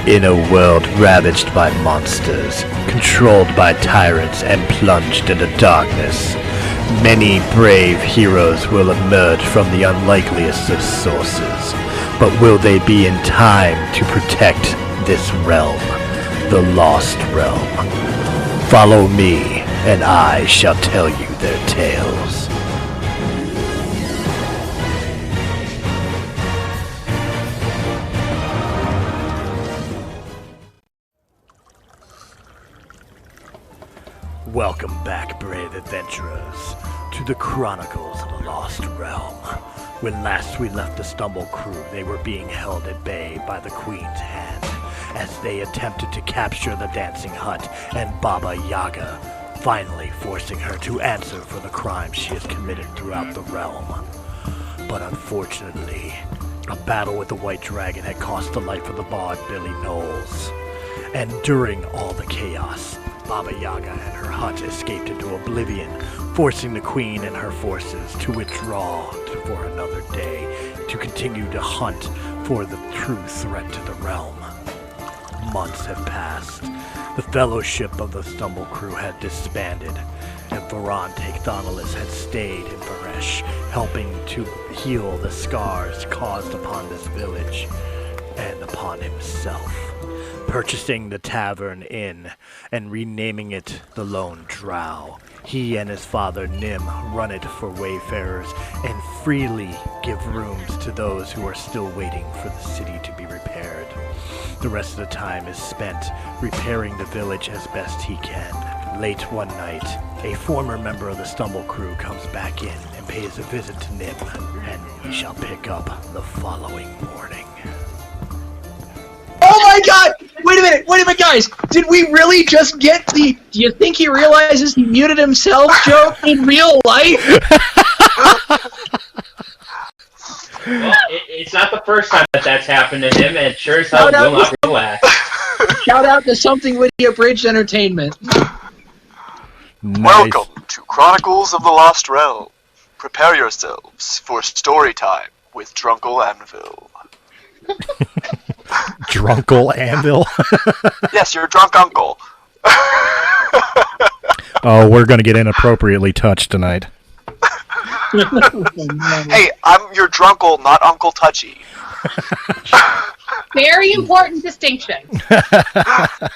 In a world ravaged by monsters, controlled by tyrants, and plunged into darkness, many brave heroes will emerge from the unlikeliest of sources. But will they be in time to protect this realm, the Lost Realm? Follow me, and I shall tell you their tales. Welcome back, brave adventurers, to the Chronicles of the Lost Realm. When last we left the Stolle crew, they were being held at bay by the Queen's hand, as they attempted to capture the Dancing Hut and Baba Yaga, finally forcing her to answer for the crimes she has committed throughout the realm. But unfortunately, a battle with the White Dragon had cost the life of the bard Billy Knowles. And during all the chaos, Baba Yaga and her hut escaped into oblivion, forcing the Queen and her forces to withdraw for another day to continue to hunt for the true threat to the realm. Months have passed. The Fellowship of the Stolle crew had disbanded, and Pharun had stayed in Varesh, helping to heal the scars caused upon this village and upon himself. Purchasing the Tavern Inn and renaming it the Lone Drow, he and his father Nim run it for wayfarers and freely give rooms to those who are still waiting for the city to be repaired. The rest of the time is spent repairing the village as best he can. Late one night, a former member of the Stolle crew comes back in and pays a visit to Nim, and we shall pick up the following morning. Oh my god! Wait a minute, guys! Did we really just get the "do you think he realizes he muted himself" joke in real life? Well, it's not the first time that's happened to him, and sure as hell will not relax. Shout out to Something Witty Abridged Entertainment. Nice. Welcome to Chronicles of the Lost Realm. Prepare yourselves for story time with Drunkle Anvil. Drunkle Anvil? Yes, your drunk uncle. Oh, we're gonna get inappropriately touched tonight. Hey, I'm your drunkle, not Uncle Touchy. Very important distinction.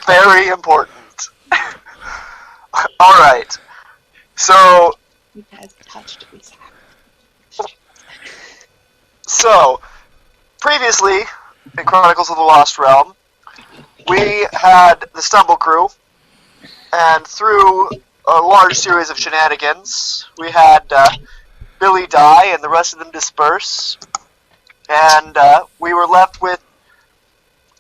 Very important. Alright. So... You guys touched me. So, previously, in Chronicles of the Lost Realm, we had the Stolle crew, and through a large series of shenanigans, we had Billy die and the rest of them disperse, and we were left with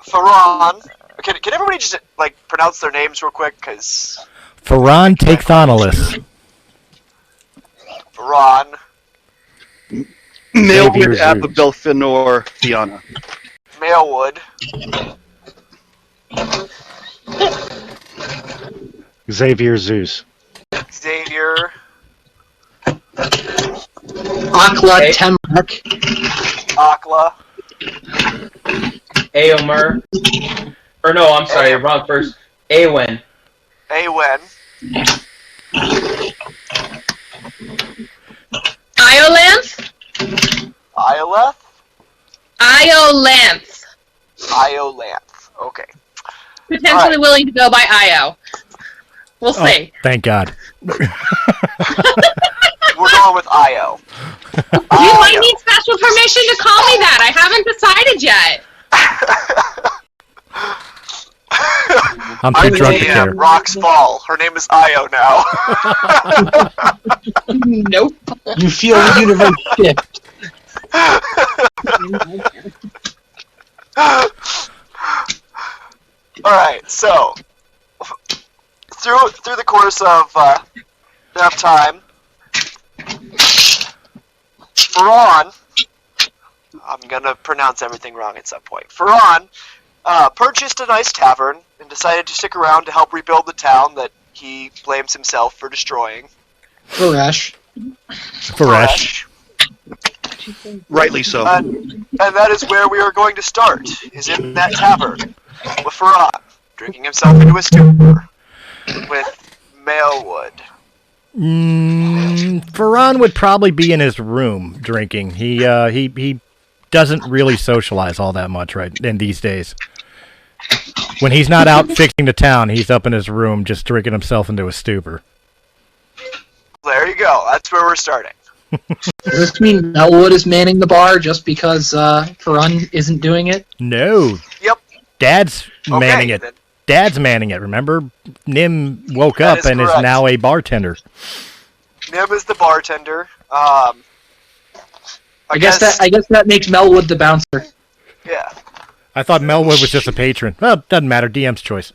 Pharun. Can everybody just, like, pronounce their names real quick, because... Pharun Takethonolus. Pharun. Maelwyd Abigail Finor Fiona. Maelwyd. Xavier Zeus. Xavier. Akla Temrak. Akla. Aomer. Or no, I'm sorry, wrong first. Awen. Awen. Iolanth? Ioleth? Iolanth. Iolanth. Okay. Potentially willing to go by Io. We'll see. Thank God. We're going with Io. You might need special permission to call me that. I haven't decided yet. I'm too drunk to care. Rocks fall. Her name is Io now. Nope. You feel the universe shift. Alright, so through the course of enough time, Pharun, I'm gonna pronounce everything wrong at some point. Pharun purchased a nice tavern and decided to stick around to help rebuild the town that he blames himself for destroying. Varesh. Rightly so. And that is where we are going to start, is in that tavern. with Pharun drinking himself into a stupor with Maelwyd. Pharun would probably be in his room drinking. He doesn't really socialize all that much right in these days. When he's not out fixing the town, he's up in his room just drinking himself into a stupor. There you go. That's where we're starting. Does this mean Maelwyd is manning the bar just because Pharun isn't doing it? No. Yep. Dad's manning it. Then. Dad's manning it. Remember, Nim woke up and correct. is now a bartender. Nim is the bartender. I guess that makes Maelwyd the bouncer. Yeah. I thought Maelwyd was just a patron. Well, doesn't matter. DM's choice.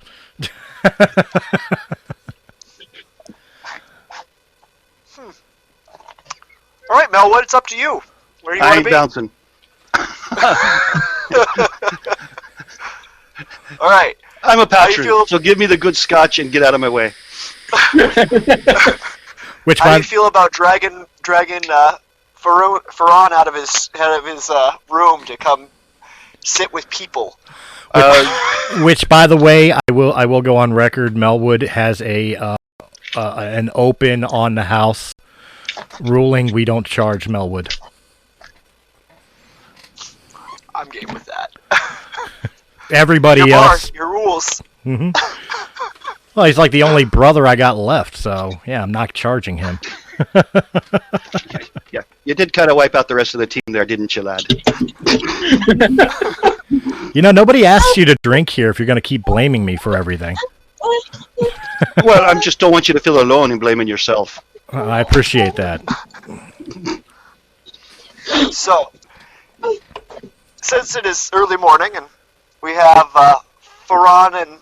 All right, Maelwyd, it's up to you. Where do you I want ain't to be? bouncing. All right. I'm a How do you patron, feel- so give me the good scotch and get out of my way. Which How do one? you feel about dragging Pharun out of his room to come sit with people? Which, by the way, I will go on record. Maelwyd has an open on the house ruling. We don't charge Maelwyd. I'm game with that. Everybody Your bar, else. your rules. Hmm. Well, he's like the only brother I got left, so yeah, I'm not charging him. Yeah, you did kind of wipe out the rest of the team there, didn't you, lad? You know, nobody asks you to drink here if you're going to keep blaming me for everything. Well, I just don't want you to feel alone in blaming yourself. I appreciate that. So, since it is early morning and we have Pharun and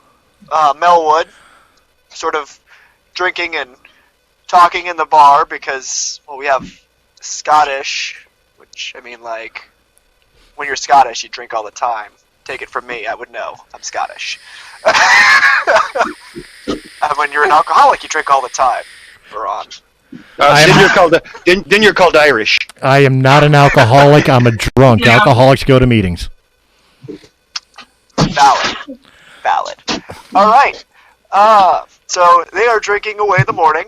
Maelwyd sort of drinking and talking in the bar because, well, we have Scottish, which, I mean, like, when you're Scottish, you drink all the time. Take it from me, I would know. I'm Scottish. And when you're an alcoholic, you drink all the time, Pharun. Then you're called Irish. I am not an alcoholic. I'm a drunk. Yeah. Alcoholics go to meetings. Valid. All right. So they are drinking away the morning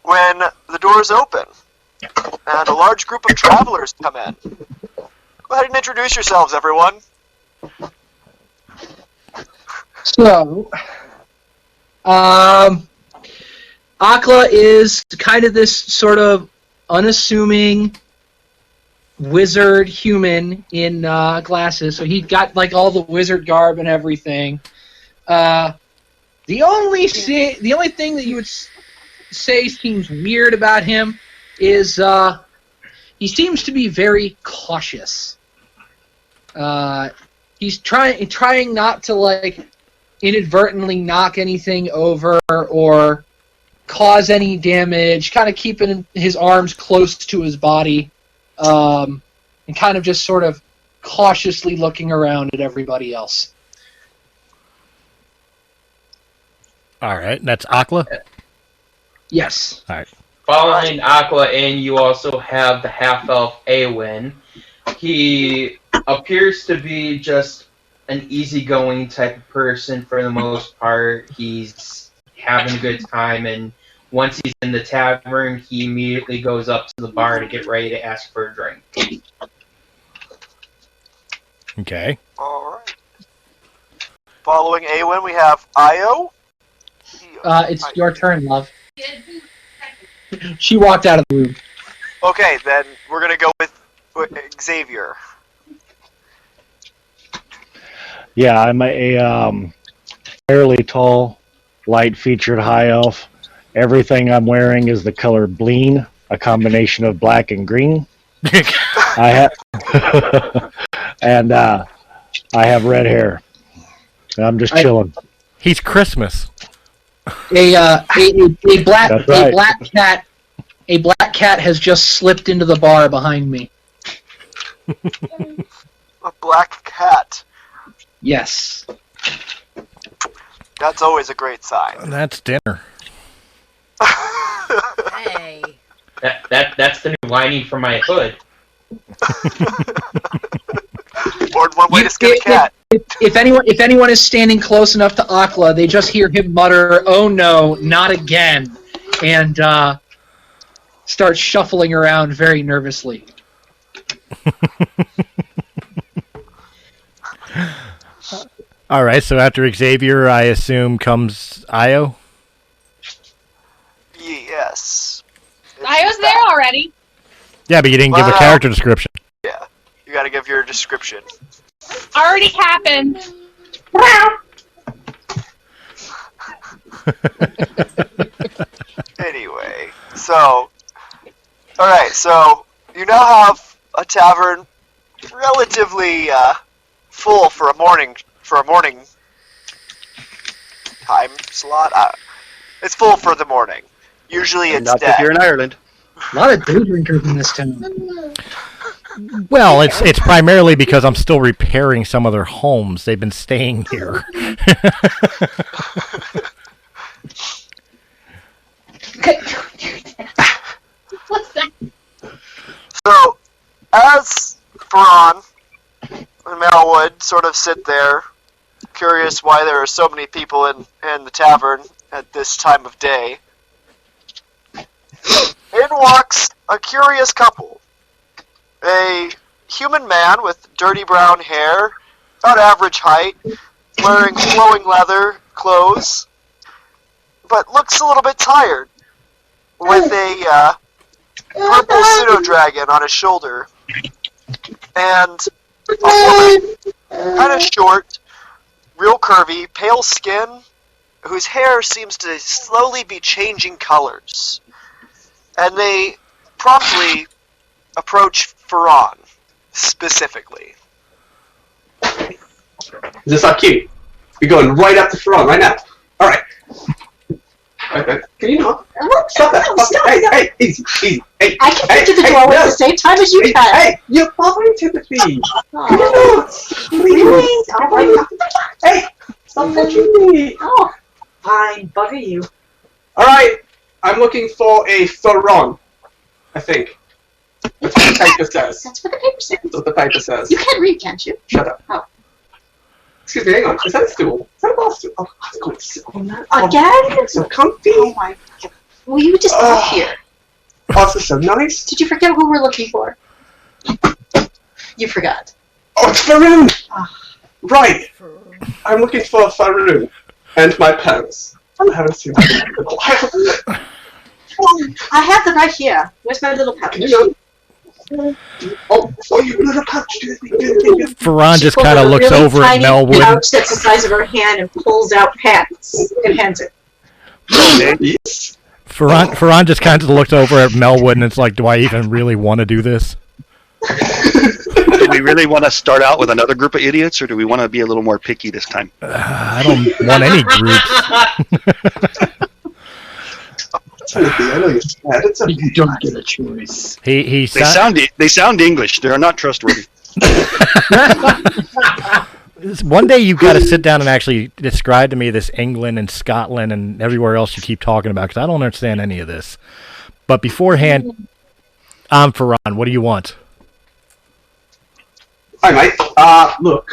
when the doors open and a large group of travelers come in. Go ahead and introduce yourselves, everyone. So, Akla is kind of this sort of unassuming wizard human in glasses. So he got like all the wizard garb and everything. The only thing that you would say seems weird about him is he seems to be very cautious. He's trying not to like inadvertently knock anything over or cause any damage, kind of keeping his arms close to his body, and kind of just sort of cautiously looking around at everybody else. All right, that's Akla. Yes. All right. Following Aqua in, you also have the half-elf Awen. He appears to be just an easygoing type of person for the most part. He's having a good time, and once he's in the tavern, he immediately goes up to the bar to get ready to ask for a drink. Okay. All right. Following Awen, we have Io. It's your turn, love. She walked out of the room. Okay, then we're gonna go with Xavier. Yeah, I'm a fairly tall, light-featured high elf. Everything I'm wearing is the color bleen, a combination of black and green. I have and I have red hair. I'm just chilling. He's Christmas. A black That's right. a black cat has just slipped into the bar behind me. A black cat. Yes. That's always a great sign. That's dinner. Hey. That's the new lining for my hood. Or one way to skin a cat. If anyone is standing close enough to Akla, they just hear him mutter, "Oh no, not again," and start shuffling around very nervously. All right, so after Xavier, I assume comes Io? Yes. Io's there already. Yeah, but you didn't give a character description. Yeah. You gotta give your description. Already happened. Anyway, so... Alright, so you now have a tavern relatively full for a morning time slot. It's full for the morning. Usually it's Not dead. if you're in Ireland. A lot of day drinkers in this town. Well, it's primarily because I'm still repairing some of their homes. They've been staying here. What's that? So, as Pharun and Maelwyd sort of sit there, curious why there are so many people in the tavern at this time of day, in walks a curious couple. A human man with dirty brown hair, about average height, wearing flowing leather clothes, but looks a little bit tired, with a purple pseudo-dragon on his shoulder, and a woman, kind of short, real curvy, pale skin, whose hair seems to slowly be changing colors. And they promptly approach Pharun, specifically. This is our cue. We're going right up to Pharun right now. Alright. Okay. Can you not? Stop that. Hey, easy. Hey, I can get to the doorway at the same time as you can. Hey, you're bothering Timothy. Oh. Please. Hey, stop touching me. Oh, fine, bugger you. Alright, I'm looking for a Pharun, I think. That's what the paper says. That's what the paper says. That's what the paper says. You can't read, can't you? Shut up. Oh. Excuse me, hang on. Is that a stool? Is that a bar stool? Oh, it's going to sit on that. Again? It's so comfy. Oh my God. Will you just come here? Oh, this is so nice. Did you forget who we're looking for? You forgot. Oh, it's Pharun! Right. I'm looking for Pharun and my parents. I haven't seen them in a while. I have them right here. Where's my little pouch? Oh, you little pouch. Pharun just kind of looks over at Maelwyd. Pouch that's the size of her hand and pulls out pants and hands it. Yes. Pharun just kind of looks over at Maelwyd and it's like, do I even really want to do this? Do we really want to start out with another group of idiots, or do we want to be a little more picky this time? I don't want any groups. I know you're sad. It's okay. You don't get a choice. They They sound English. They are not trustworthy. One day you've got to sit down and actually describe to me this England and Scotland and everywhere else you keep talking about, because I don't understand any of this. But beforehand, I'm Pharun. What do you want? Hi, mate. Look,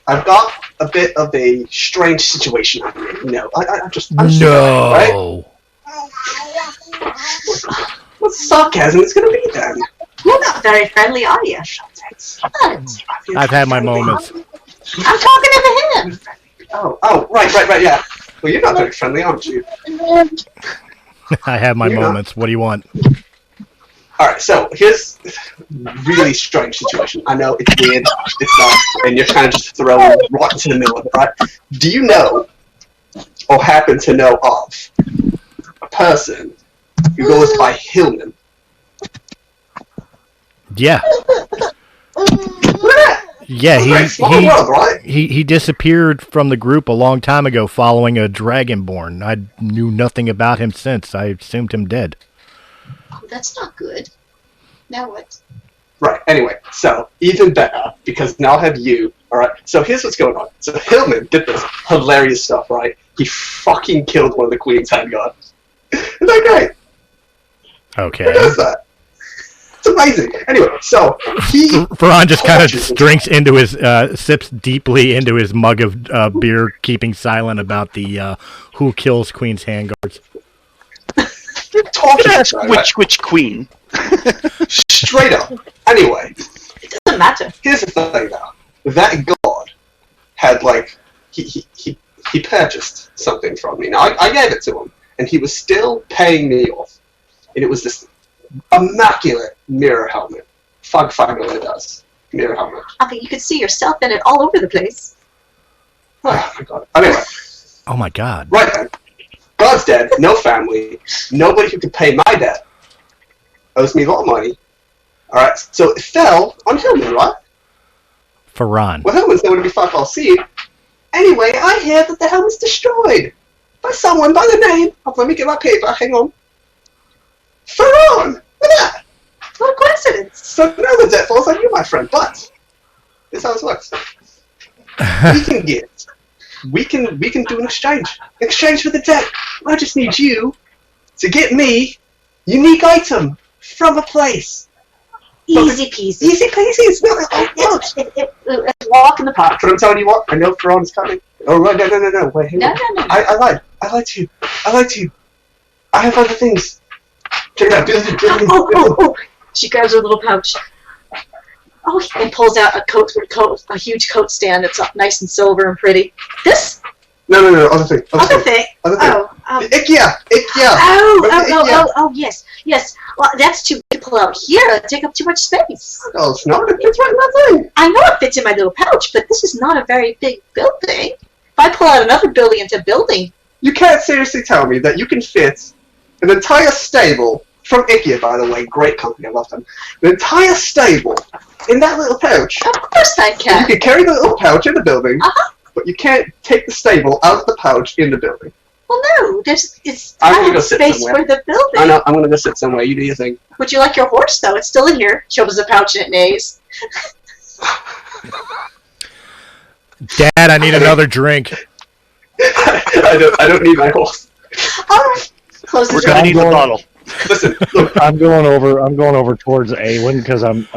I've got a bit of a strange situation on me. No, I'm No. Right? What sarcasm it's gonna be then? You're not very friendly, are you? I've had my moments. I'm talking to him. Oh, right, yeah. Well, you're not very friendly, aren't you? I have my moments. What do you want? Alright, so here's a really strange situation. I know it's weird, it's not, and you're kind of just thrown right into the middle of it, right? Do you know, or happen to know of, a person who goes by Hillman? Yeah. Yeah, he disappeared from the group a long time ago following a Dragonborn. I knew nothing about him since. I assumed him dead. Oh, that's not good. Now what? Right, anyway, so, even better, because now I have you, alright? So here's what's going on. So Hillman did this hilarious stuff, right? He fucking killed one of the Queen's handguards. Isn't that great? Okay. Who does that? amazing. Anyway, so he Pharun just kind of drinks into his, sips deeply into his mug of beer, keeping silent about the who kills Queen's handguards. talking That's which queen? straight up. Anyway, It doesn't matter. here's the thing though. That god had like he purchased something from me. Now I gave it to him, and he was still paying me off. And it was this immaculate mirror helmet. Fug really does. Mirror helmet. I think you could see yourself in it all over the place. Oh my god. Anyway, Oh my god. right then. God's dead, no family, nobody who could pay my debt. Owes me a lot of money. Alright, so it fell on Hillman, right? Pharun. Well, Hillman's nowhere to be fuck all seen. Anyway, I hear that the helmet's destroyed by someone by the name of, let me get my paper, hang on. Pharun! Look at that! What a coincidence. So now the debt falls on you, my friend, but this is how it works. We can do an exchange. In exchange for the debt. I just need you to get me unique item from a place. Easy peasy. Easy peasy. It's not It's a walk in the park. But I'm telling you what, I know Pharun is coming. Oh right, no. Wait, hang on. No. I lied. I lied to you. I have other things. Check it out. Oh. She grabs her little pouch. Oh, and pulls out a huge coat stand that's nice and silver and pretty. This? No. Other thing. Other thing? The IKEA. Oh, yes. Well, that's too big to pull out here. It'd take up too much space. No, it's not. It fits right in that thing. I know it fits in my little pouch, but this is not a very big building. If I pull out another building into a building... You can't seriously tell me that you can fit an entire stable, from IKEA, by the way, great company, I love them, an entire stable in that little pouch. Of course I You can. can carry the little pouch in the building, Uh-huh. but you can't take the stable out of the pouch in the building. Well, no, it's I'm gonna not go sit space somewhere. for the building. I know, I'm gonna go sit somewhere, you do your thing. Would you like your horse, though? It's still in here. She opens the pouch and it neighs. Dad, I need another drink. I don't need my horse. All right. Close the We're door. gonna need the bottle. Listen, look, I'm going over towards Awen because I'm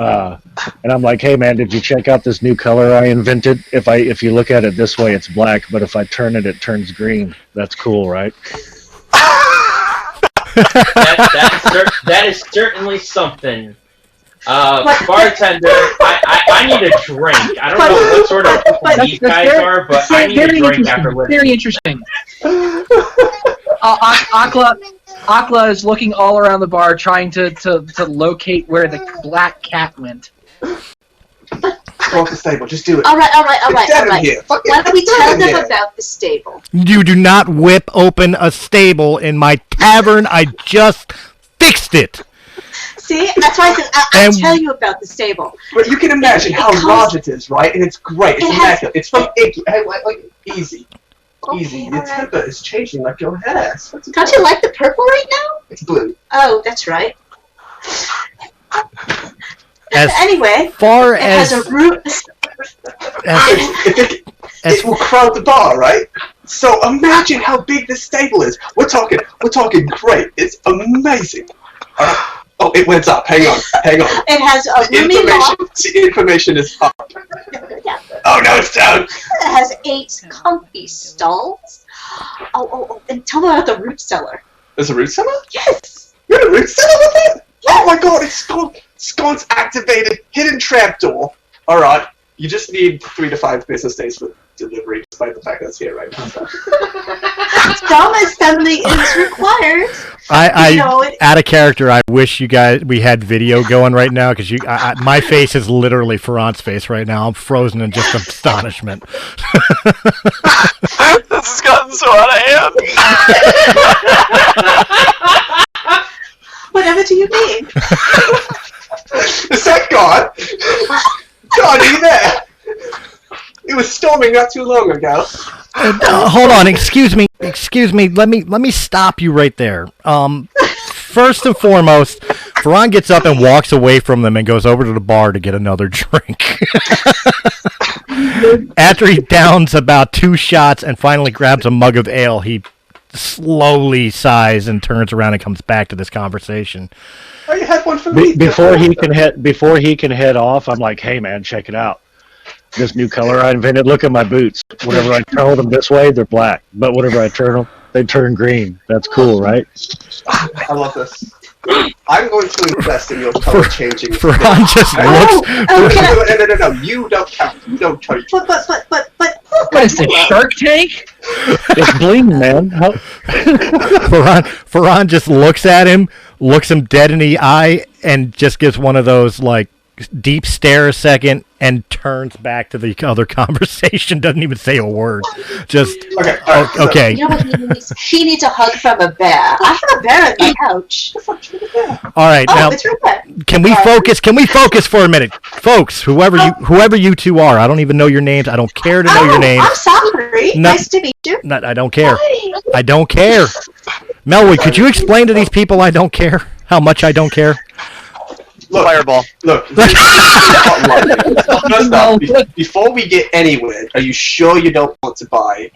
like, hey man, did you check out this new color I invented? If you look at it this way, it's black, but if I turn it, it turns green. That's cool, right? That is certainly something. Bartender, I need a drink. I don't know what sort of people these guys are, but I need a drink after listening. Very interesting. Akla is looking all around the bar, trying to locate where the black cat went. walk the stable, just do it. All right. It's dead in here. Fuck it, Why don't we it's dead tell in them here. about the stable? You do not whip open a stable in my tavern. I just fixed it. See, that's why I said I'll And- tell you about the stable. But you can imagine how comes- large it is, right? And it's great. It's It has- immaculate. It's from Icky. Hey, like, easy. Easy. Okay, Your all right. temper is changing like your hair. Don't you like the purple right now? It's blue. Oh, that's right. As Anyway, far it has as a root. It will crowd the bar, right? So imagine how big this stable is. We're talking great. It's amazing. Oh, it went up. Hang on. It has a roomy loft. The information is up. Yeah. Oh no, it's down. It has 8 comfy stalls. Oh, and tell me about the root cellar. There's a root cellar? Yes. You have a root cellar with it? Oh my god, it's sconce activated, hidden trapdoor. Alright, you just need 3 to 5 business days for delivery, despite the fact that it's here right now. Some assembly is required. I out of character, I wish we had video going right now because my face is literally Pharun's face right now. I'm frozen in just astonishment. This has gotten so out of hand. Whatever do you mean? Is that God? God, are you there? It was storming not too long ago. Hold on, excuse me. Let me stop you right there. First and foremost, Pharun gets up and walks away from them and goes over to the bar to get another drink. After he downs about 2 shots and finally grabs a mug of ale, he slowly sighs and turns around and comes back to this conversation. Oh, you had one for me. Before he can head off, I'm like, hey man, check it out. This new color I invented. Look at my boots. Whenever I turn them this way, they're black. But whenever I turn them, they turn green. That's cool, right? I love this. I'm going to invest in your color changing. Pharun just looks. No. You don't count. You don't count. But. What is this, Shark Tank? It's bling, man. Pharun just looks at him, looks him dead in the eye, and just gives one of those like deep stare a second, and turns back to the other conversation. Doesn't even say a word. Just okay. You know what he needs? He needs a hug from a bear. I have a bear on my couch. All right, now it's right there. can we focus? Can we focus for a minute, folks? Whoever you two are, I don't even know your names. I don't care to know your names. I'm sorry. No. Nice to meet you. I don't care. Hi. I don't care. Melwood, could you explain to these people I don't care how much I don't care? Look, Fireball. Look. First off, before we get anywhere, are you sure you don't want to buy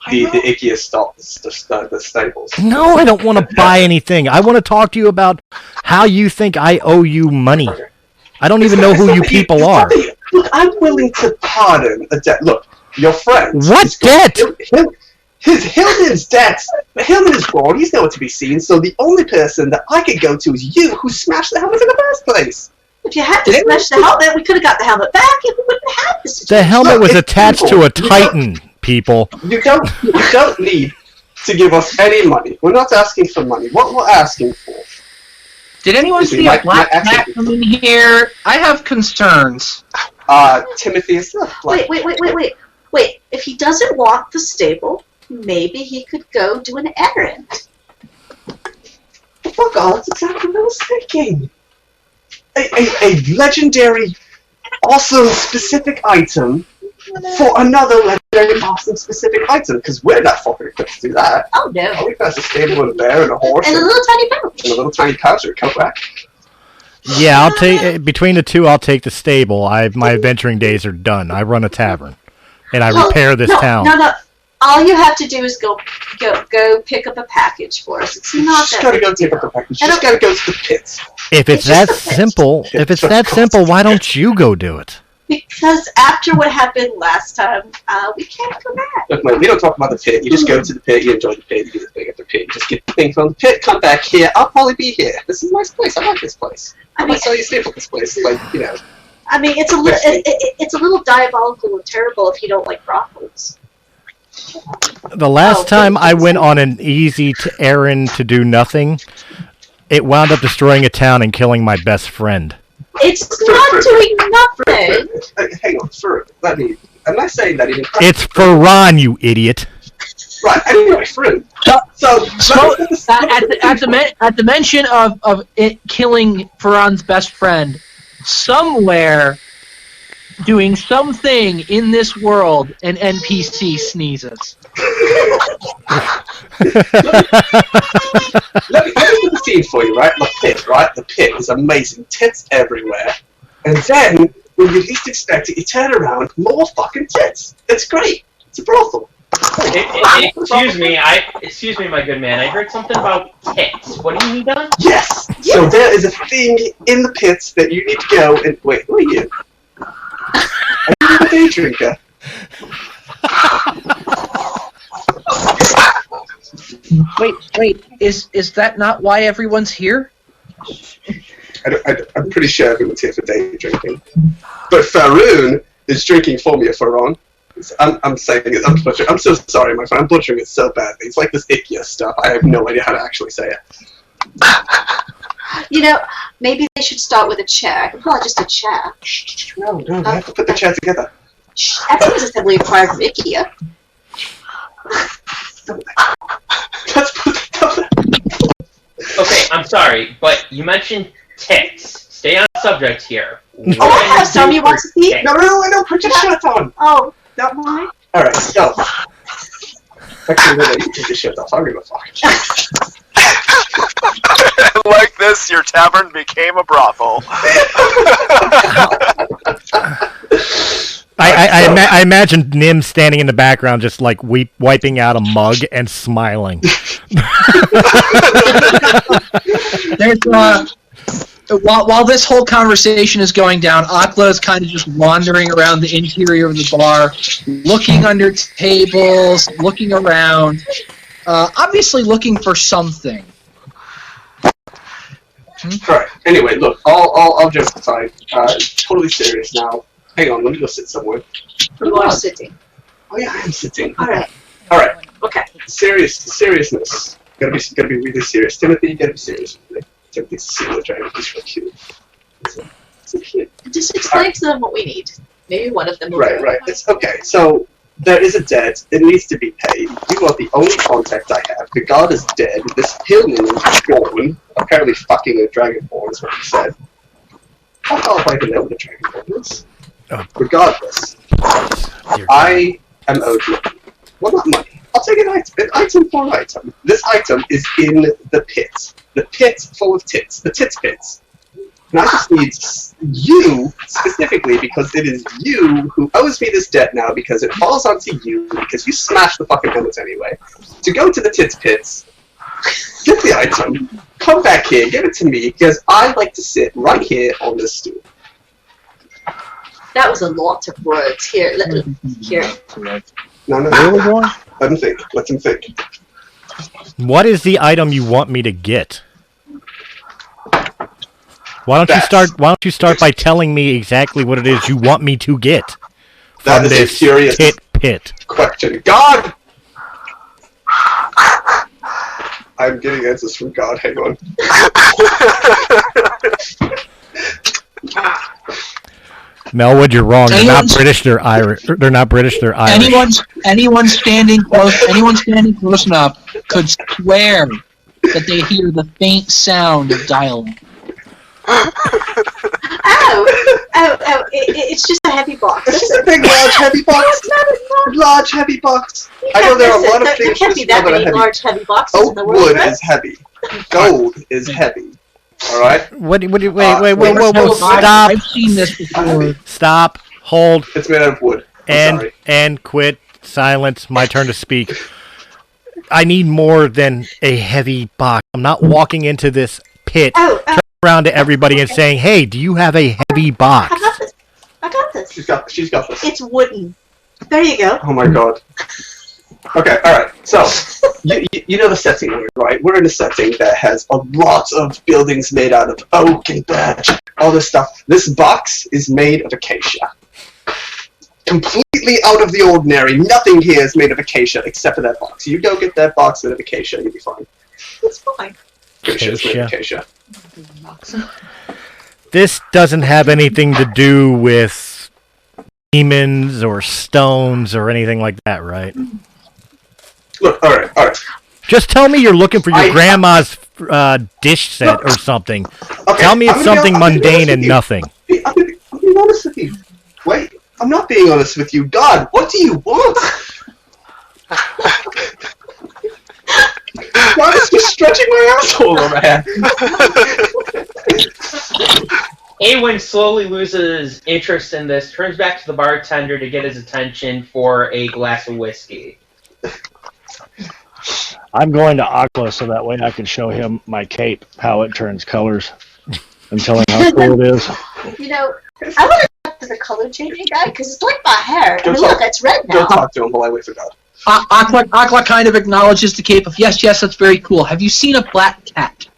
the IKEA the staples? No, I don't want to buy anything. I want to talk to you about how you think I owe you money. I don't even know who you people are. Look, I'm willing to pardon a debt. Look, your friend. What debt? Hildman's debt. Hildman is gone. He's nowhere to be seen. So the only person that I could go to is you, who smashed the helmet in the first place. If you had to smash the helmet, we could have got the helmet back and we wouldn't have this situation. The helmet was attached to a Titan, people. You don't need to give us any money. We're not asking for money. What we're asking for. Did anyone see a black cat come in here? I have concerns. Timothy is not black. Wait. If he doesn't want the stable, maybe he could go do an errand. Fuck all, that's exactly what I was thinking. A legendary, awesome, specific item for another legendary, awesome, specific item, because we're not fucking equipped to do that. Oh no. All we got is a stable and a bear and a horse. And a little tiny pouch. And a little tiny pouch or a coat rack. Yeah, I'll take between the two. I'll take the stable. My adventuring days are done. I run a tavern, and I repair this town. No. All you have to do is go pick up a package for us. It's not Just gotta go pick up a package. Just gotta go to the pits. If it's that simple, why don't you go do it? Because after what happened last time, we can't go back. Look, mate, we don't talk about the pit. You just go to the pit, you enjoy the pit, you get the thing at the pit, you just get the thing from the pit, come back here. I'll probably be here. This is a nice place. I like this place. I might sell you a staple this place. Like, you know. I mean, it's a little diabolical and terrible if you don't like brothels. The last time I went on an easy errand to do nothing, it wound up destroying a town and killing my best friend. It's not doing nothing. Hang on, I'm not saying that even. It's Pharun, you idiot. Right. Anyway, Pharun. So at the mention of it killing Pharun's best friend, somewhere doing something in this world, an NPC sneezes. Let me do the scene for you, right? The pit, right? The pit is amazing. Tits everywhere. And then, when you least expect it, you turn around, more fucking tits. It's great. It's a brothel. Excuse me, my good man. I heard something about tits. What do you need done? Yes! So there is a thing in the pits that you need to go and... Wait, who are you? Are you a day drinker? Wait, is that not why everyone's here? I'm pretty sure everyone's here for day drinking. But Pharun is drinking for me, Pharun. I'm saying it. I'm so sorry, my friend. I'm butchering it so badly. It's like this IKEA stuff. I have no idea how to actually say it. You know, maybe they should start with a chair. Probably just a chair. No, we have to put the chair together. Everything was assembly acquired from IKEA. Let's put it together. Okay, I'm sorry, but you mentioned tits. Stay on subject here. Oh, I have some. You want to see? No, put your shirt on. Oh, not mine? Alright, so. Actually, no, you take your shirt off. I'm gonna fuck. Like this, your tavern became a brothel. I imagine Nim standing in the background, just like wiping out a mug and smiling. There's while this whole conversation is going down, Akla is kind of just wandering around the interior of the bar, looking under tables, looking around, obviously looking for something. Alright, anyway, look, I'll jump aside. Totally serious now. Hang on, let me go sit somewhere. You are sitting. Oh yeah, I am sitting. Alright. Alright. Okay. Seriousness. Gotta be really serious. Timothy, you gotta be serious with me. Timothy's a silver dragon. He's real cute. So cute. Just explain to them what we need. Maybe one of them will do it. Right. It's okay. So there is a debt. It needs to be paid. You are the only contact I have. The god is dead. This hillman is gone. Apparently fucking a dragonborn is what he said. I don't know if I even know what a dragonborn is. Regardless, I am owed money. Well, not money. I'll take an item for an item. This item is in the pit. The pit full of tits. The tits pits. And I just need you, specifically, because it is you who owes me this debt now, because it falls onto you, because you smashed the fucking helmets anyway, to go to the tits pits, get the item, come back here, give it to me, because I like to sit right here on this stool. That was a lot of words. Here, here. No. Let him think. Let him think. What is the item you want me to get? Why don't you start by telling me exactly what it is you want me to get That from is this a curious pit? question. God! I'm getting answers from God. Hang on. Maelwyd, you're wrong. They're not British. They're Irish. They're not British. They're Irish. Anyone standing close enough could swear that they hear the faint sound of dialogue. It's just a heavy box. It's just a big, large, heavy box. Large, heavy box. I know there are a lot of things there can't be that many large, heavy boxes in the world. Wood is heavy. Gold is heavy. Alright? Wait, stop. I've seen this before. Stop. Hold. It's made out of wood. And quit. Silence. My turn to speak. I need more than a heavy box. I'm not walking into this pit, turning around to everybody and saying, "Hey, do you have a heavy box?" I got this. She's got this. It's wooden. There you go. Oh my god. Okay, alright. So, you know the setting we're in, right? We're in a setting that has a lot of buildings made out of oak and birch, all this stuff. This box is made of acacia. Completely out of the ordinary. Nothing here is made of acacia except for that box. You go get that box made of acacia, you'll be fine. It's fine. Pretty sure it's made of acacia. This doesn't have anything to do with demons or stones or anything like that, right? Look, alright. Just tell me you're looking for your grandma's dish set or something. Okay, tell me it's something mundane and nothing. I'm being honest with you. Wait, I'm not being honest with you. God, what do you want? God is just stretching my asshole over here. Awen slowly loses interest in this, turns back to the bartender to get his attention for a glass of whiskey. I'm going to Aqua so that way I can show him my cape, how it turns colors, and tell him how cool it is. You know, I want to talk to the color changing guy because it's like my hair. I mean, look, it's red now. Go talk to him while I wait for God. Aqua kind of acknowledges the cape of, yes, that's very cool. Have you seen a black cat?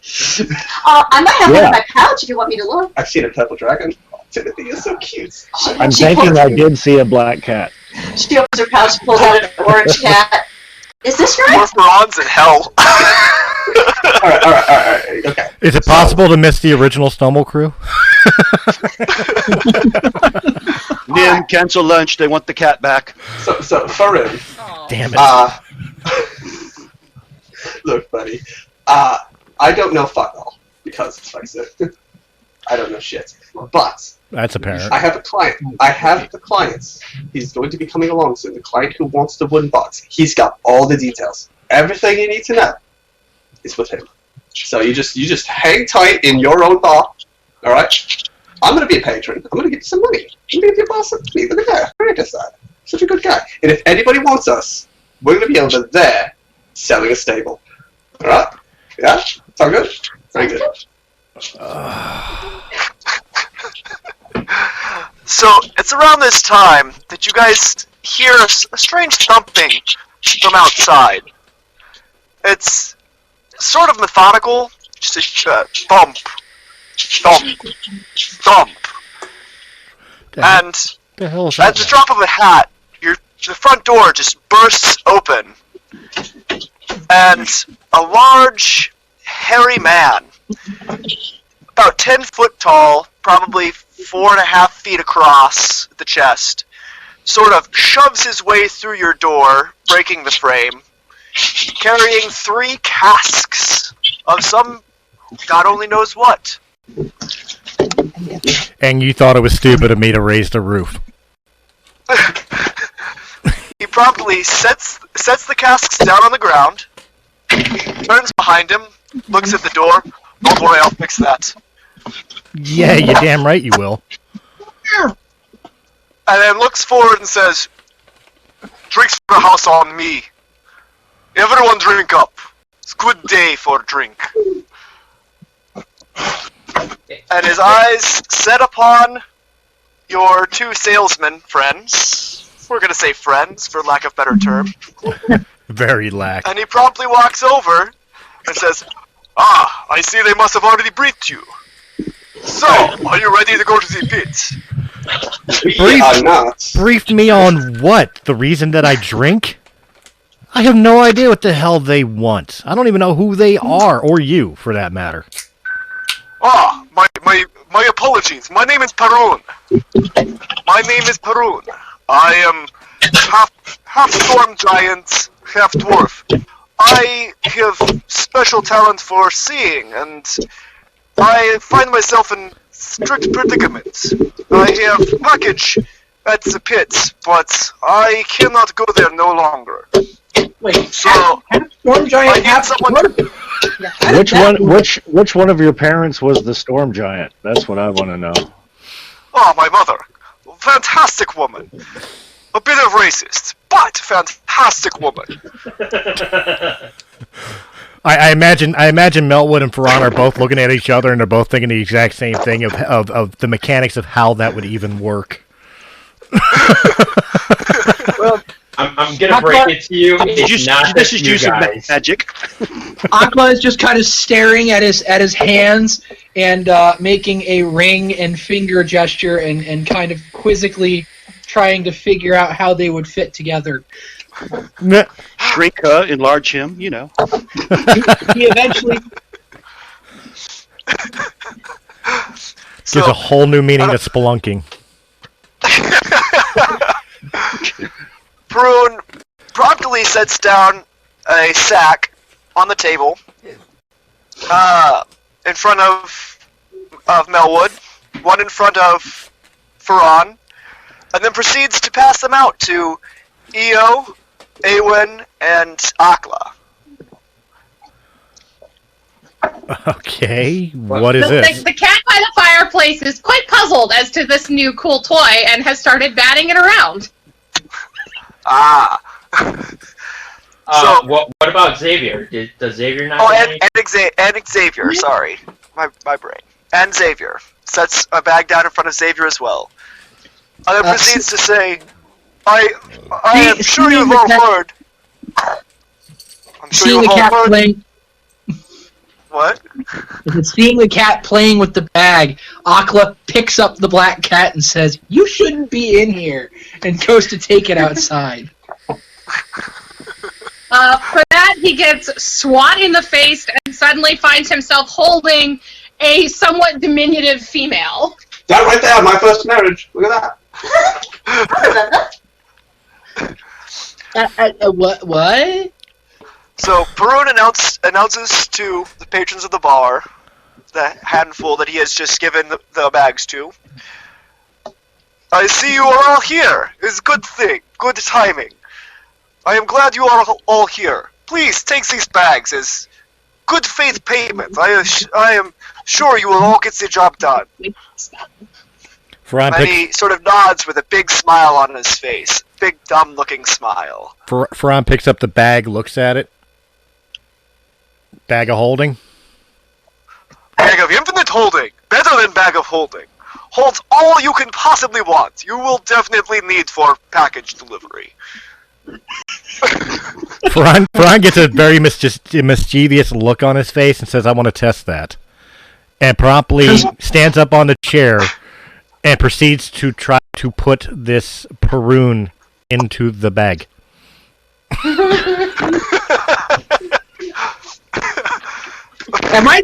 I might have one in my pouch if you want me to look. I've seen a purple dragon. Oh, Timothy is so cute. I'm thinking I did see a black cat. She opens her pouch, pulls out an orange cat. Is this right? More bronze in hell. Alright, okay. Is it possible to miss the original Stumble crew? Nim, cancel lunch. They want the cat back. So Pharun. Damn it. Look, buddy. I don't know fuck all because it's Brexit. I don't know shit. But that's apparent. I have a client. I have the clients. He's going to be coming along soon. The client who wants the wooden box. He's got all the details. Everything you need to know is with him. So you just hang tight in your own bar. All right. I'm going to be a patron. I'm going to give you some money. I'm going to give you a boss. Look at that. Very good side. Such a good guy. And if anybody wants us, we're going to be over there selling a stable. Alright? Yeah? Sound good? Very good. So, it's around this time that you guys hear a strange thumping from outside. It's sort of methodical, just a thump, thump, thump. And The hell is at the drop of a hat, the front door just bursts open, and a large, hairy man, about 10 foot tall, probably 4.5 feet across the chest, sort of shoves his way through your door, breaking the frame, carrying 3 casks of some God only knows what. And you thought it was stupid of me to raise the roof. He promptly sets the casks down on the ground, turns behind him, looks at the door. Don't worry, I'll fix that. Yeah, you're damn right you will. And then looks forward and says, "Drinks for the house on me. Everyone drink up. It's a good day for a drink." And his eyes set upon your 2 salesmen friends. We're going to say friends, for lack of a better term. Very lack. And he promptly walks over and says, "Ah, I see they must have already briefed you. So, are you ready to go to the pit?" We are not. Briefed me on what? The reason that I drink? I have no idea what the hell they want. I don't even know who they are, or you, for that matter. "Ah, my apologies. My name is Pharun. My name is Pharun. I am half storm giant, half dwarf. I have special talent for seeing, and I find myself in strict predicament. I have package at the pit, but I cannot go there no longer. Wait, So half storm giant, I need half someone. Which one of your parents was the storm giant? That's what I want to know. Oh, my mother. Fantastic woman. A bit of racist, but fantastic woman. I imagine Maelwyd and Pharun are both looking at each other and they're both thinking the exact same thing of the mechanics of how that would even work. Well, I'm gonna break it to you. It's not This just is you using guys. magic. Aqua is just kind of staring at his hands and making a ring and finger gesture and kind of quizzically trying to figure out how they would fit together. Shrink, enlarge him, you know. He eventually Gives a whole new meaning to spelunking. Pharun promptly sets down a sack on the table in front of Maelwyd, one in front of Pharun, and then proceeds to pass them out to Io, Awen, and Akla. Okay, what is this? The cat by the fireplace is quite puzzled as to this new cool toy and has started batting it around. Ah. So, what about Xavier? Does Xavier not? oh, get and Xavier, sorry. My brain. And Xavier. Sets a bag down in front of Xavier as well. And then proceeds to say, I am sure you've all heard. I'm sure seeing the you've all cat heard. playing. What? Seeing the cat playing with the bag, Akla picks up the black cat and says, "You shouldn't be in here," and goes to take it outside. For that, he gets swat in the face and suddenly finds himself holding a somewhat diminutive female. That right there, my first marriage. Look at that. What? So Pharun announces to the patrons of the bar, the handful that he has just given the bags to, "I see you are all here. It's a good thing. Good timing. I am glad you are all here. Please take these bags as good faith payment. I am sure you will all get the job done." Pharun And he sort of nods with a big smile on his face. Big, dumb-looking smile. Pharun picks up the bag, looks at it. Bag of holding. Bag of infinite holding. Better than bag of holding. Holds all you can possibly want. You will definitely need for package delivery. Pharun gets a very mischievous look on his face and says, I want to test that. And promptly stands up on the chair and proceeds to try to put this Pharun into the bag. Am I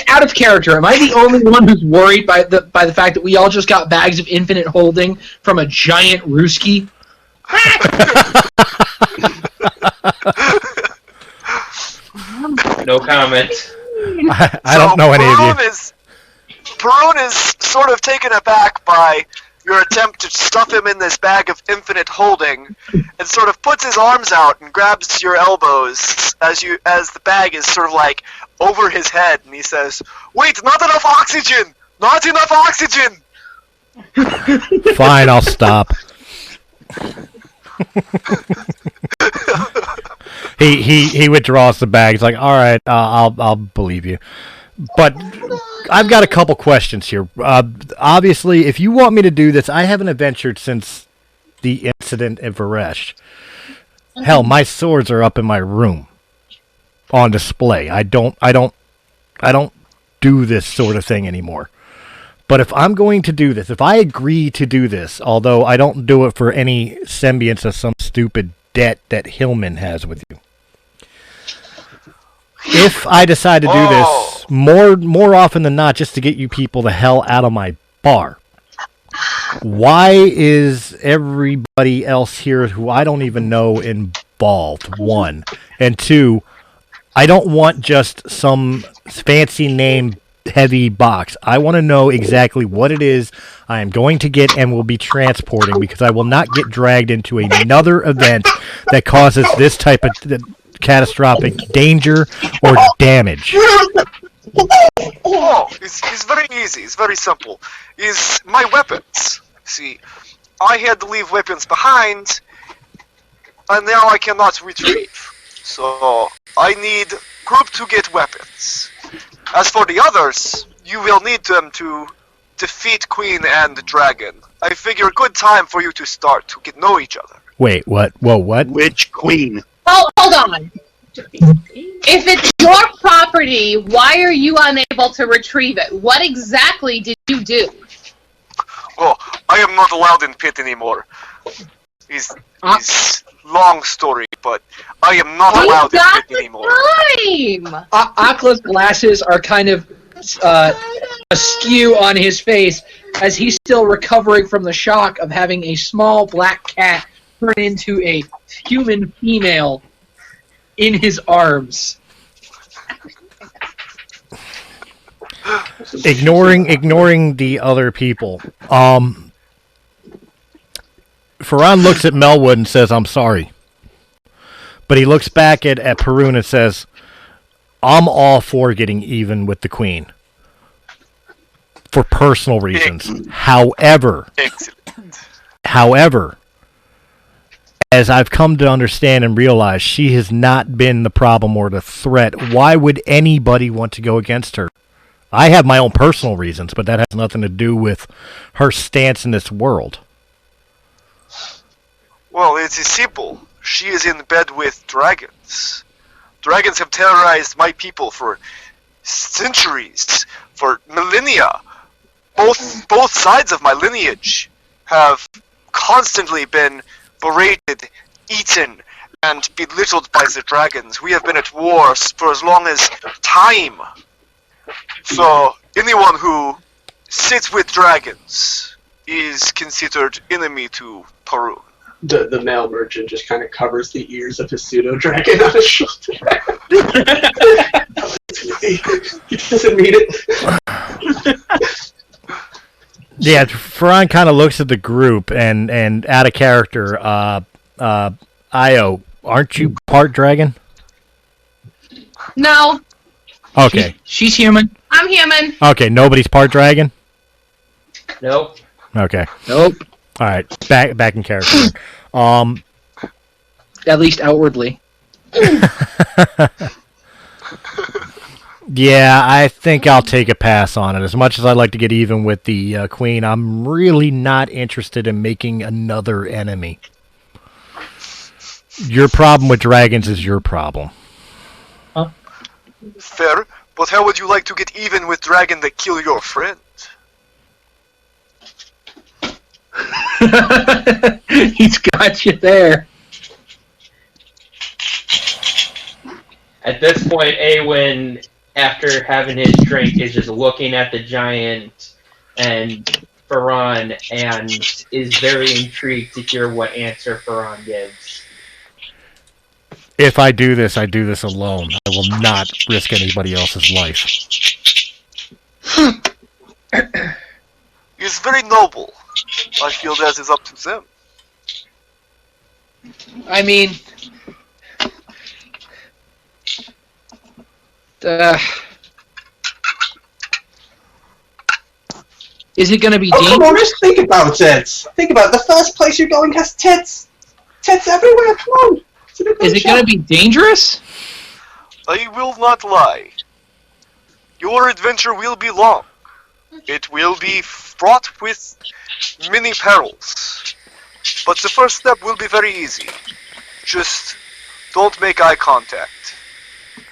out of character? Am I the only one who's worried by the fact that we all just got bags of infinite holding from a giant Ruski? No comment. I don't know any of you. Pharun is sort of taken aback by your attempt to stuff him in this bag of infinite holding, and sort of puts his arms out and grabs your elbows as the bag is sort of like over his head, and he says, "Wait, not enough oxygen! Not enough oxygen!" Fine, I'll stop. He withdraws the bag. He's like, all right, I'll believe you. But I've got a couple questions here. Obviously, if you want me to do this, I haven't adventured since the incident in Varesh. Hell, my swords are up in my room on display. I don't do this sort of thing anymore. But if I'm going to do this, if I agree to do this, although I don't do it for any semblance of some stupid debt that Hillman has with you. If I decide to do this more often than not just to get you people the hell out of my bar, why is everybody else here who I don't even know involved? One. And two, I don't want just some fancy name heavy box. I want to know exactly what it is I am going to get and will be transporting, because I will not get dragged into another event that causes this type of catastrophic danger or damage. Oh, it's very easy. It's very simple. Is my weapons. See, I had to leave weapons behind, and now I cannot retrieve. So I need group to get weapons. As for the others, you will need them to defeat Queen and the Dragon. I figure good time for you to start to get know each other. Wait, what? Whoa, what? Which queen? Oh, hold on. If it's your property, why are you unable to retrieve it? What exactly did you do? Oh, I am not allowed in pit anymore. It's long story, but I am not allowed in pit anymore. Time. Akla's glasses are kind of askew on his face as he's still recovering from the shock of having a small black cat turn into a human female in his arms. Ignoring the other people. Pharun looks at Maelwyd and says, I'm sorry. But he looks back at Pharun and says, I'm all for getting even with the Queen. For personal reasons. However, as I've come to understand and realize, she has not been the problem or the threat. Why would anybody want to go against her? I have my own personal reasons, but that has nothing to do with her stance in this world. Well, it is simple. She is in bed with dragons. Dragons have terrorized my people for centuries, for millennia. Both sides of my lineage have constantly been berated, eaten, and belittled by the dragons. We have been at war for as long as time. So anyone who sits with dragons is considered enemy to Pharun. The male merchant just kind of covers the ears of his pseudo dragon on his shoulder. He doesn't read it. Yeah, Pharun kind of looks at the group and out of character. Io, aren't you part dragon? No, Okay. She's human. I'm human. Okay, nobody's part dragon? Nope. Okay. Nope. All right. Back in character. At least outwardly. Yeah, I think I'll take a pass on it. As much as I'd like to get even with the queen, I'm really not interested in making another enemy. Your problem with dragons is your problem. Huh? Fair, but how would you like to get even with dragon that kill your friend? He's got you there. At this point, Awen, after having his drink, is just looking at the giant and Pharun and is very intrigued to hear what answer Pharun gives. If I do this alone. I will not risk anybody else's life. It's very noble. I feel that is up to them. I mean, is it going to be Oh, come on, dangerous? just think about it. Think about it. The first place you're going has tits. Tits everywhere. Come on. Is it going to be dangerous? I will not lie. Your adventure will be long. It will be fraught with many perils. But the first step will be very easy. Just don't make eye contact.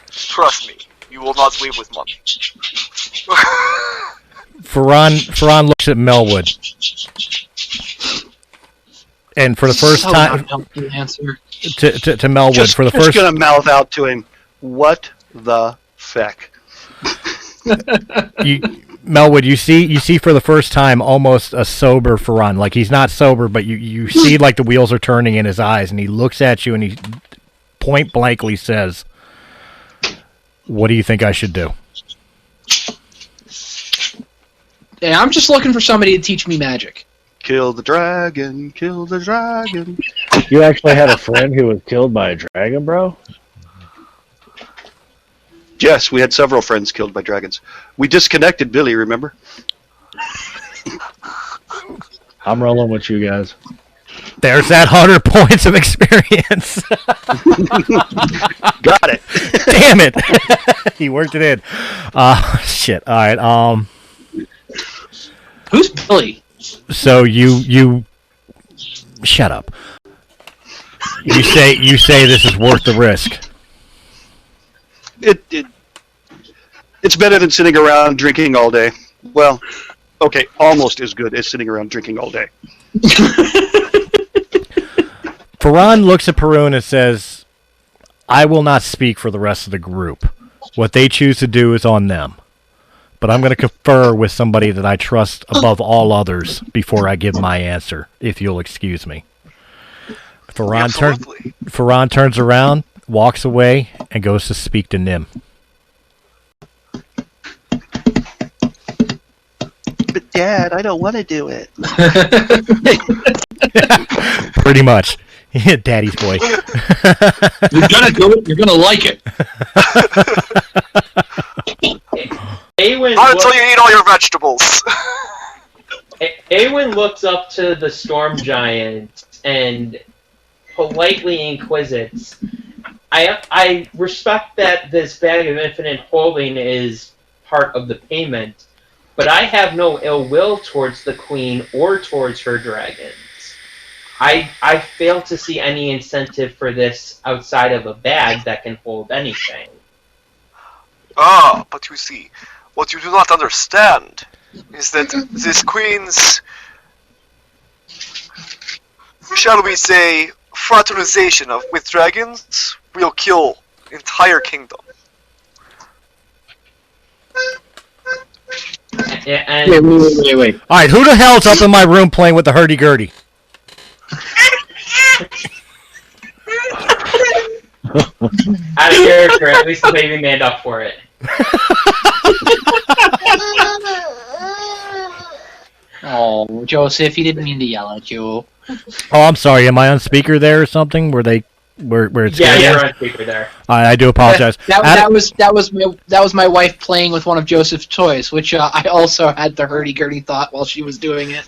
Trust me, you will not leave with money. Pharun looks at Maelwyd. And for the first time, answer. to Maelwyd, for the just first gonna mouth out to him, "What the feck?" Maelwyd, you see for the first time almost a sober Pharun. Like, he's not sober, but you see like the wheels are turning in his eyes, and he looks at you and he point blankly says, "What do you think I should do?" Yeah, I'm just looking for somebody to teach me magic. Kill the dragon, kill the dragon. You actually had a friend who was killed by a dragon, bro? Yes, we had several friends killed by dragons. We disconnected Billy, remember? I'm rolling with you guys. There's that 100 points of experience. Got it. Damn it. He worked it in. Shit. All right. Who's Billy? So you shut up. You say this is worth the risk. It's better than sitting around drinking all day. Well, okay, almost as good as sitting around drinking all day. Pharun looks at Pharun and says, "I will not speak for the rest of the group. What they choose to do is on them. But I'm going to confer with somebody that I trust above all others before I give my answer, if you'll excuse me." Pharun turns around, walks away, and goes to speak to Nim. But Dad, I don't want to do it. Pretty much. Daddy's boy. You're gonna do it. You're gonna like it. Not until you eat all your vegetables. Awen looks up to the storm giant and politely inquisits, I respect that this bag of infinite holding is part of the payment, but I have no ill will towards the queen or towards her dragons. I fail to see any incentive for this outside of a bag that can hold anything. Ah, but you see, what you do not understand is that this queen's, shall we say, fraternization with dragons will kill entire kingdom. Yeah, and Wait. All right, who the hell's up in my room playing with the hurdy-gurdy? out of character, at least the baby manned up for it. Oh, Joseph, he didn't mean to yell at you. Oh, I'm sorry. Am I on speaker there or something? Were they where it's Yeah, good? you're on speaker there. I do apologize. That was my wife playing with one of Joseph's toys, which I also had the hurdy-gurdy thought while she was doing it.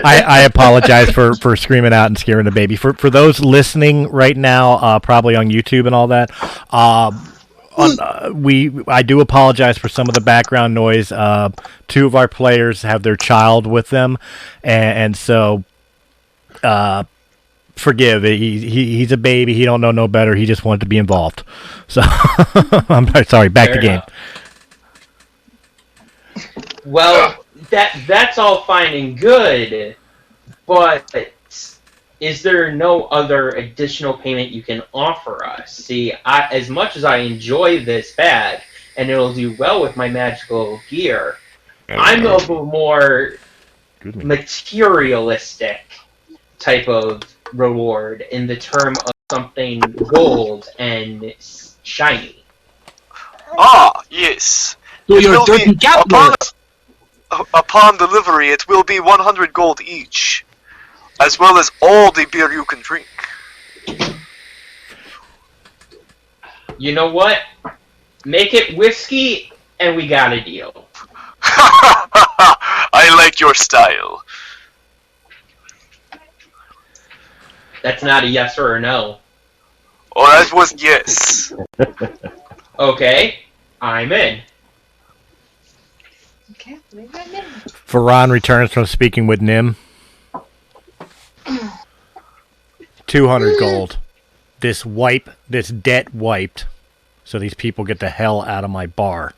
I apologize for screaming out and scaring the baby. For those listening right now, probably on YouTube and all that, I do apologize for some of the background noise. Two of our players have their child with them, and so forgive. He's a baby. He don't know no better. He just wanted to be involved. So I'm sorry. Back Fair to game. enough. Well, that's all fine and good, but is there no other additional payment you can offer us? See, as much as I enjoy this bag, and it'll do well with my magical gear, I'm of a more materialistic type of reward in the term of something gold and shiny. Ah, yes. So It you're will dirty be- gambler. Upon delivery, it will be 100 gold each, as well as all the beer you can drink. You know what? Make it whiskey, and we got a deal. I like your style. That's not a yes or a no. Oh, that was yes. Okay, I'm in. Okay, maybe I'm in. Pharun returns from speaking with Nim. 200 gold. This debt wiped, so these people get the hell out of my bar.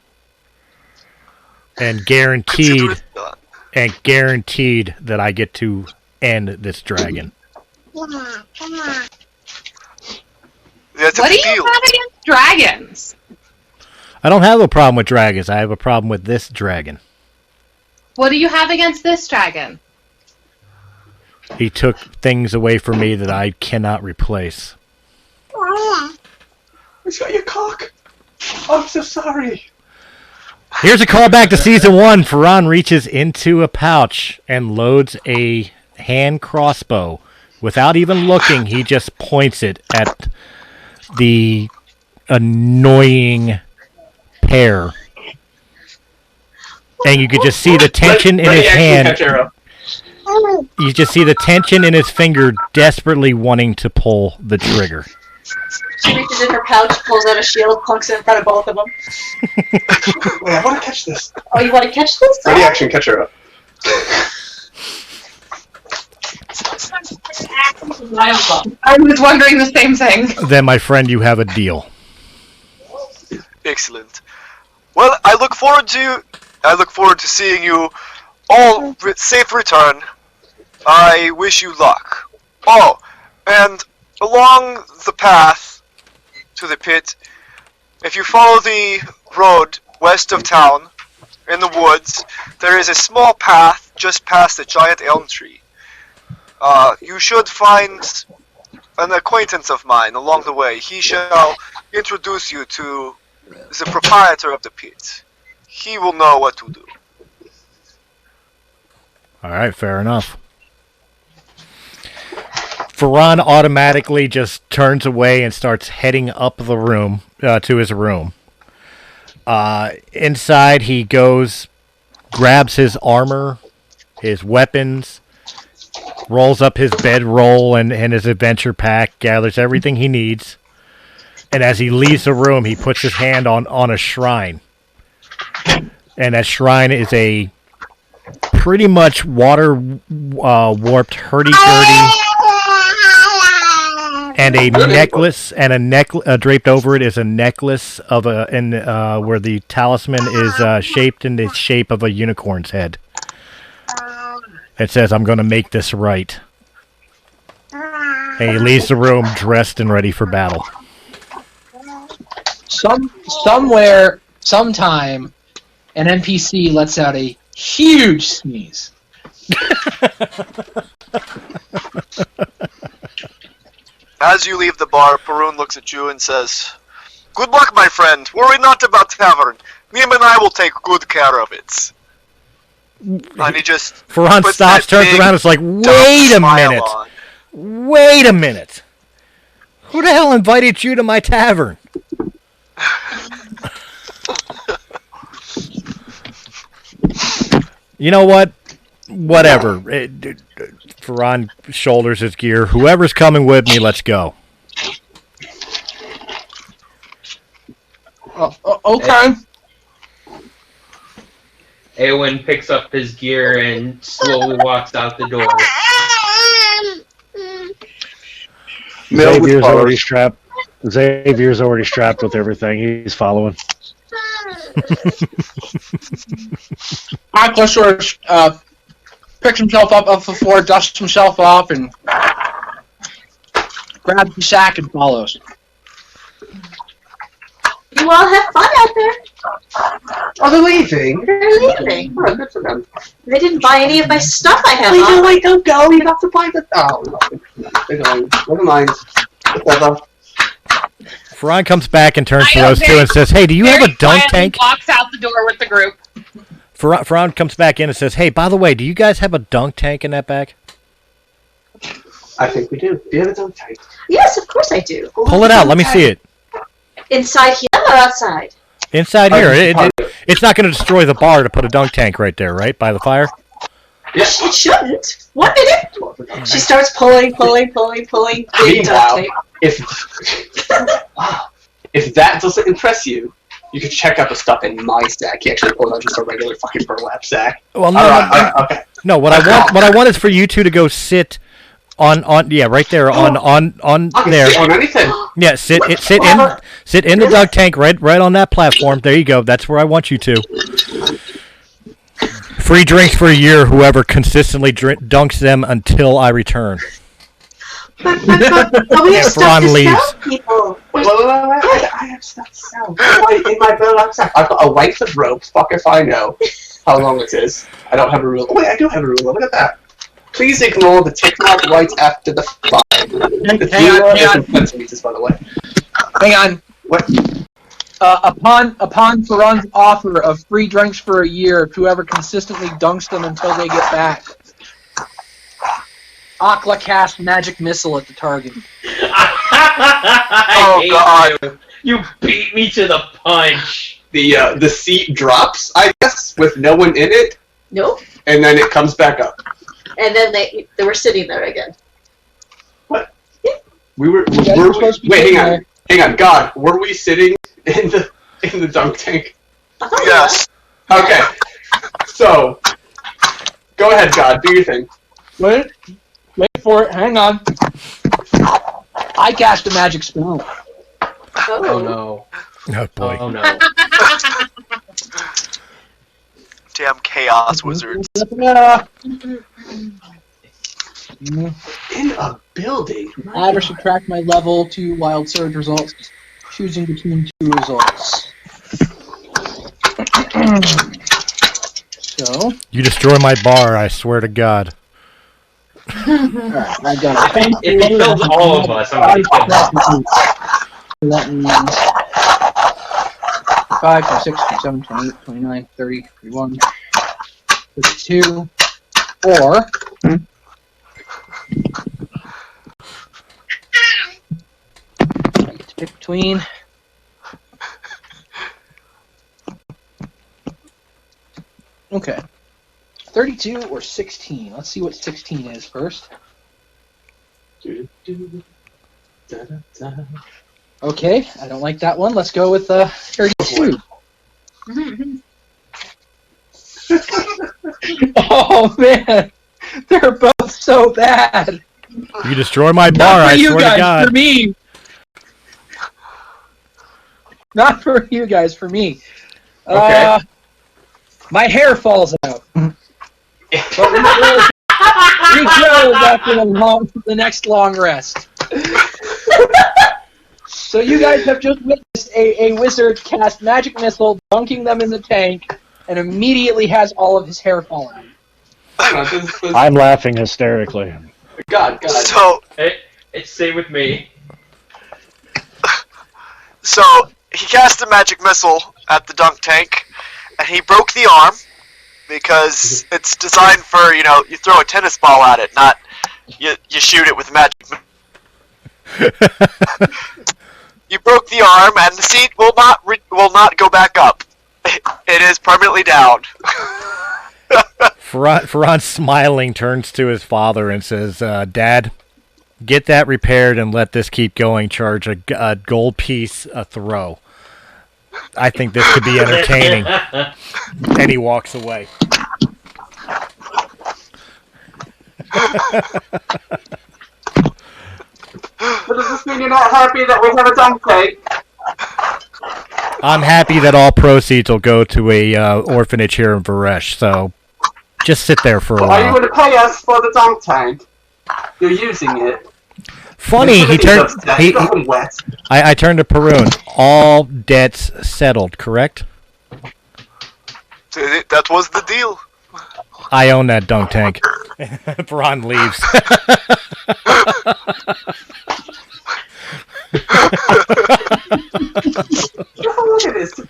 And guaranteed that I get to end this dragon. That's What a do you deal. have against dragons? I don't have a problem with dragons. I have a problem with this dragon. What do you have against this dragon? He took things away from me that I cannot replace. It's got your cock. I'm so sorry. Here's a callback to season 1. Pharun reaches into a pouch and loads a hand crossbow. Without even looking, he just points it at the annoying pair. And you could just see the tension in his hand. You just see the tension in his finger desperately wanting to pull the trigger. She reaches in her pouch, pulls out a shield, plunks it in front of both of them. Wait, I want to catch this. Oh, you want to catch this? Ready, action, catch her up. I was wondering the same thing. Then, my friend, you have a deal. Excellent. Well, I look forward to seeing you all safe return. I wish you luck. Oh, and along the path to the pit, if you follow the road west of town, in the woods, there is a small path just past a giant elm tree. You should find an acquaintance of mine along the way. He shall introduce you to the proprietor of the pit. He will know what to do. Alright, fair enough. Pharun automatically just turns away and starts heading up the room, to his room. Inside, he goes, grabs his armor, his weapons, rolls up his bedroll and his adventure pack, gathers everything he needs, and as he leaves the room, he puts his hand on a shrine. And that shrine is a pretty much water warped hurdy-gurdy, and a necklace, and draped over it is a necklace of where the talisman is shaped in the shape of a unicorn's head. It says, "I'm going to make this right." And he leaves the room dressed and ready for battle. Somewhere, sometime, an NPC lets out a huge sneeze. As you leave the bar, Pharun looks at you and says, "Good luck, my friend. Worry not about tavern. Nim and I will take good care of it." And he just Pharun puts stops, that turns big, around, it's like, dumb wait a smile minute. on. Wait a minute. Who the hell invited you to my tavern? You know what? Whatever. Pharun shoulders his gear. Whoever's coming with me, let's go. Okay. Eowyn picks up his gear and slowly walks out the door. Xavier's already strapped with everything. He's following. Aqua sort of picks himself up off the floor, dusts himself off, and grabs the sack and follows. You all have fun out there. Oh, they're leaving. They're leaving. Oh, good for them. They didn't buy any of my stuff I have. Wait, don't go. You have to buy the. Oh, they're going. Never mind. Whatever. Pharun comes back and turns to those two and says, "Hey, do you have a dunk tank?" Walks out the door with the group. Pharun comes back in and says, "Hey, by the way, do you guys have a dunk tank in that bag?" I think we do. Do you have a dunk tank? Yes, of course I do. Pull it out. Let me see it. Inside here or outside? Inside here. It's not going to destroy the bar to put a dunk tank right there, right? By the fire? Yes. It shouldn't. 1 minute. She starts pulling. Meanwhile, if that doesn't impress you, you can check out the stuff in my sack. He actually pulled out just a regular fucking burlap sack. Well, no. What I want is for you two to go sit on right there on there. Sit on anything. Yeah, sit in the dunk tank right on that platform. There you go. That's where I want you to. Free drinks for a year. Whoever consistently dunks them until I return. But we have stuff to sell people. Wait. I have stuff to sell. In my burlap sack. I've got a length of rope. Fuck if I know how long it is. I don't have a ruler. Wait, I do have a ruler. Look at that. Please ignore the tick mark right after the fire. Hang on. By the way. Hang on. What? Upon Pharun's offer of free drinks for a year, if whoever consistently dunks them until they get back, Akla casts magic missile at the target. Oh God! You beat me to the punch. The seat drops, I guess, with no one in it. Nope. And then it comes back up. And then they were sitting there again. What? We were. Wait, hang on. God, were we sitting in the dunk tank? Yes. Okay. So, go ahead, God. Do your thing. Wait for it. Hang on. I cast a magic spell. Oh no. Oh boy. Oh no. Damn chaos wizards. In a building. Add or subtract my level to Wild Surge results, choosing between two results. So. You destroy my bar, I swear to God. Alright, I got it. If he kills all of us, I'm gonna kill him. That means 5, 26, 27, 28, 29, 30, 31, 32, or I get to pick between okay. 32 or 16. Let's see what 16 is first. Okay, I don't like that one. Let's go with 32. Oh man, they're both so bad. You destroy my bar, I swear to God. For me. Not for you guys, for me. Okay. My hair falls out. But regrows after the next long rest. So you guys have just witnessed a wizard cast magic missile, dunking them in the tank, and immediately has all of his hair fallen. I'm laughing hysterically. God. So Stay with me. So he cast a magic missile at the dunk tank, and he broke the arm because it's designed for, you throw a tennis ball at it, not you shoot it with magic. You broke the arm, and the seat will not go back up. It is permanently down. Pharun, smiling, turns to his father and says, Dad, get that repaired and let this keep going. Charge a gold piece a throw. I think this could be entertaining. And he walks away. But does this mean you're not happy that we have a donkey? I'm happy that all proceeds will go to a orphanage here in Varesh, so just sit there for a Are you while. going to pay us for the dunk tank? You're using it. Funny, he turned. Wet. I turned to Pharun. All debts settled, correct? That was the deal. I own that dunk tank. Pharun leaves. Look at this. We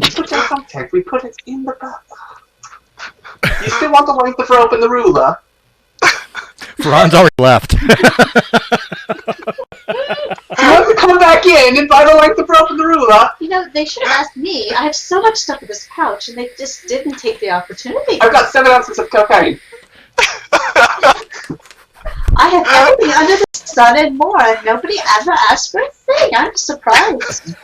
put that dunk tank. We put it in the back. You still want the length of rope and the ruler? Pharun's already left. You want to come back in and buy the length of rope and the ruler? You know, they should have asked me. I have so much stuff in this pouch, and they just didn't take the opportunity. I've got 7 ounces of cocaine. I have everything under the sun and more, and nobody ever asked for a thing. I'm surprised.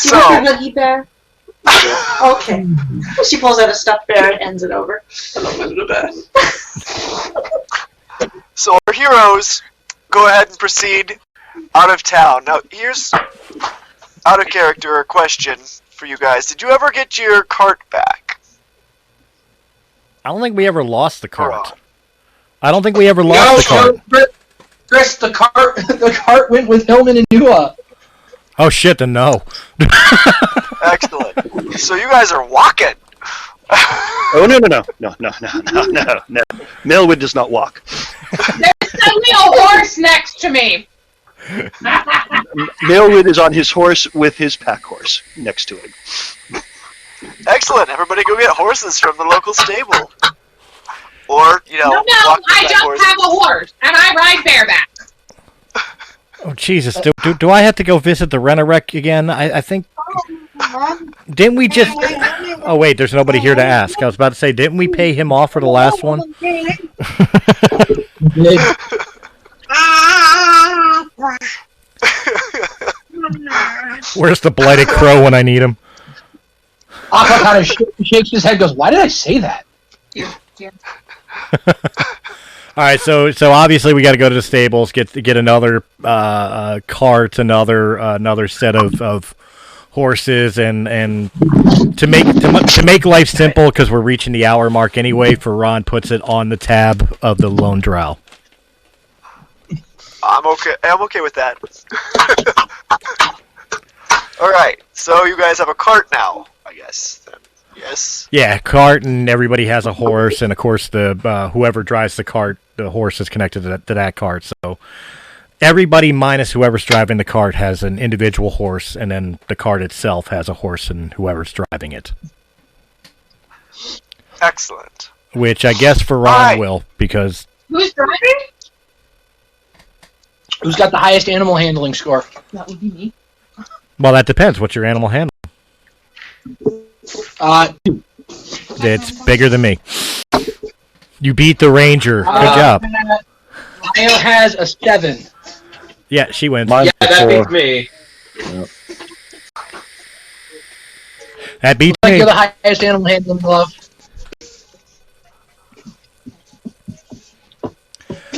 You want your huggy bear? Okay. She pulls out a stuffed bear and hands it over. So our heroes go ahead and proceed out of town. Now, here's out of character a question for you guys. Did you ever get your cart back? I don't think we ever lost the cart. I don't think we ever lost the cart. Chris, the cart went with Hillman and Nua. Oh shit, then no. Excellent. So you guys are walking. Oh no. Maelwyd does not walk. There's suddenly a horse next to me. Maelwyd is on his horse with his pack horse next to him. Excellent. Everybody go get horses from the local stable. Or, No, walk I with that just horse. have a horse, and I ride bareback. Oh Jesus! Do I have to go visit the Rent-A-Wreck again? I think. Didn't we just? Oh wait, there's nobody here to ask. I was about to say, didn't we pay him off for the last one? Where's the blighted crow when I need him? Aqua kind of shakes his head, goes, "Why did I say that?" All right, so obviously we got to go to the stables, get another cart, another set of horses, and to make life simple, because we're reaching the hour mark anyway. Pharun puts it on the tab of the lone drow. I'm okay with that. Alright, so you guys have a cart now, I guess. Then. Yes? Yeah, cart, and everybody has a horse, and of course the whoever drives the cart, the horse is connected to that cart. So everybody minus whoever's driving the cart has an individual horse, and then the cart itself has a horse and whoever's driving it. Excellent. Which I guess Pharun will, because... Who's driving? Who's got the highest animal handling score? That would be me. Well, that depends. What's your animal handling? 2. It's bigger than me. You beat the ranger. Good job. Maya has a 7. Yeah, she wins. Yeah, that beats me. Yep. That beats Like me. you're the highest animal handling glove.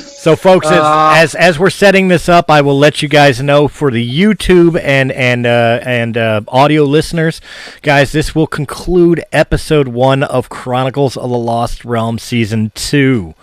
So, folks, as we're setting this up, I will let you guys know for the YouTube and audio listeners, guys, this will conclude episode 1 of Chronicles of the Lost Realm Season 2.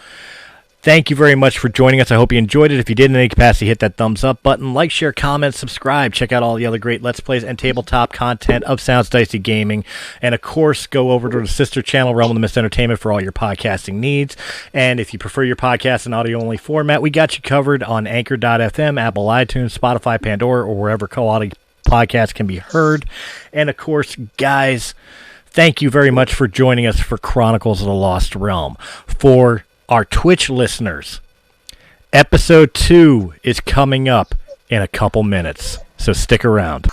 Thank you very much for joining us. I hope you enjoyed it. If you did in any capacity, hit that thumbs up button. Like, share, comment, subscribe. Check out all the other great Let's Plays and tabletop content of Sounds Dicey Gaming. And, of course, go over to the sister channel, Realm of the Mist Entertainment, for all your podcasting needs. And if you prefer your podcast in audio-only format, we got you covered on Anchor.fm, Apple iTunes, Spotify, Pandora, or wherever quality podcasts can be heard. And, of course, guys, thank you very much for joining us for Chronicles of the Lost Realm. For our Twitch listeners, Episode 2 is coming up in a couple minutes, so stick around.